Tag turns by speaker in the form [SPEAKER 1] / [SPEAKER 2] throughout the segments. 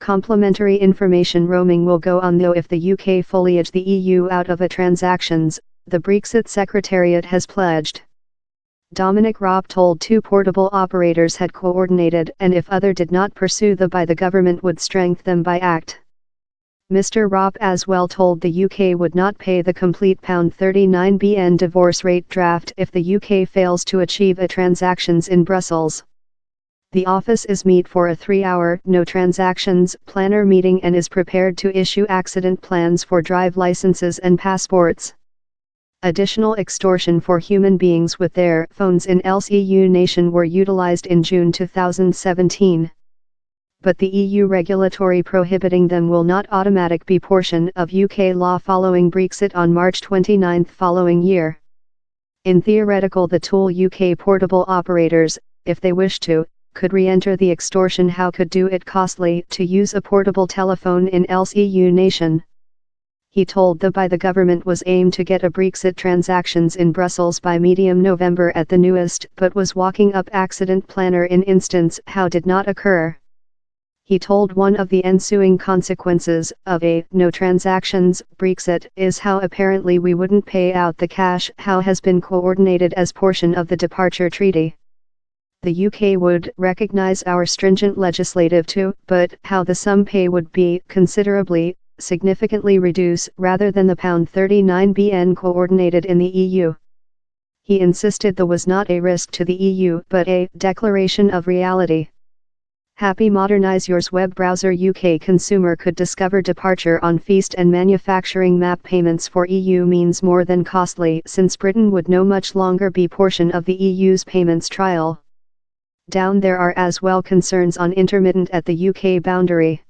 [SPEAKER 1] Complementary information roaming will go on though if the UK fully edge the EU out of a transactions, the Brexit Secretariat has pledged. Dominic Raab told two portable operators had coordinated and if other did not pursue the government would strengthen them by act. Mr. Raab as well told the UK would not pay the complete £39 billion divorce rate draft if the UK fails to achieve a transactions in Brussels. The office is meet for a 3-hour no transactions planner meeting and is prepared to issue accident plans for drive licenses and passports. Additional extortion for human beings with their phones in else EU nation were utilized in June 2017. But the EU regulatory prohibiting them will not automatic be portion of UK law following Brexit on March 29 following year. In theoretical the tool UK portable operators, if they wish to, could re-enter the extortion how could do it costly to use a portable telephone in else EU nation. He told the government was aimed to get a Brexit transactions in Brussels by medium November at the newest but was walking up accident planner in instance how did not occur. He told one of the ensuing consequences of a no transactions Brexit is how apparently we wouldn't pay out the cash how has been coordinated as portion of the departure treaty. The UK would recognise our stringent legislative too, but how the sum pay would be considerably, significantly reduced rather than the £39 billion coordinated in the EU. He insisted there was not a risk to the EU but a declaration of reality. Happy Modernize Yours web browser UK consumer could discover departure on feast and manufacturing map payments for EU means more than costly since Britain would no much longer be portion of the EU's payments trial. Down there are as well concerns on intermittent at the UK boundary.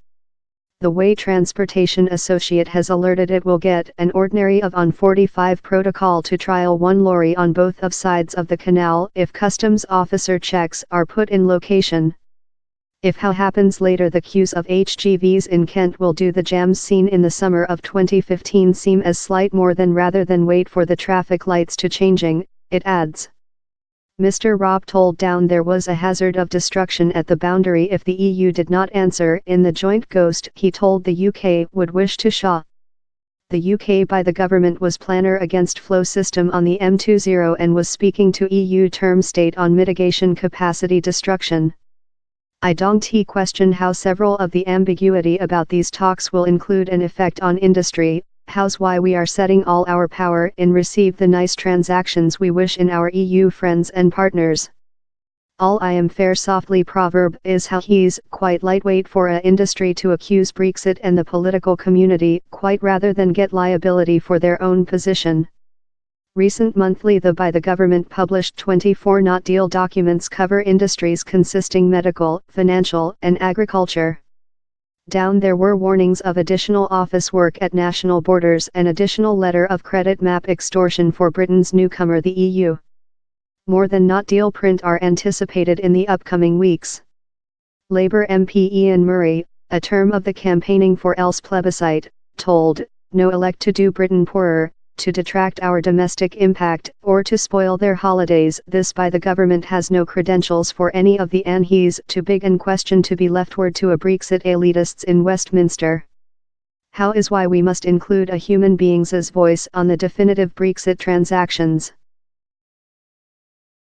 [SPEAKER 1] The Way Transportation Associate has alerted it will get an ordinary of on 45 protocol to trial one lorry on both of sides of the canal if customs officer checks are put in location. If how happens later the queues of HGVs in Kent will do the jams seen in the summer of 2015 seem as slight more than rather than wait for the traffic lights to changing, it adds. Mr. Raab told Down there was a hazard of destruction at the boundary if the EU did not answer in the joint ghost he told the UK would wish to show. The UK by the government was planner against flow system on the M20 and was speaking to EU term state on mitigation capacity destruction. I don't question how several of the ambiguity about these talks will include an effect on industry. How's why we are setting all our power in receive the nice transactions we wish in our EU friends and partners. All I am fair softly proverb is how he's quite lightweight for a industry to accuse Brexit and the political community quite rather than get liability for their own position. Recent monthly by the government published 24 not deal documents cover industries consisting medical, financial and agriculture. Down there were warnings of additional office work at national borders and additional letter of credit map extortion for Britain's newcomer the EU. More than not deal print are anticipated in the upcoming weeks. Labour MP Ian Murray, a term of the campaigning for else plebiscite, told, no elect to do Britain poorer, to detract our domestic impact, or to spoil their holidays. This by the government has no credentials for any of the and he's too big an question to be leftward to a Brexit elitists in Westminster. How is why we must include a human being's voice on the definitive Brexit transactions.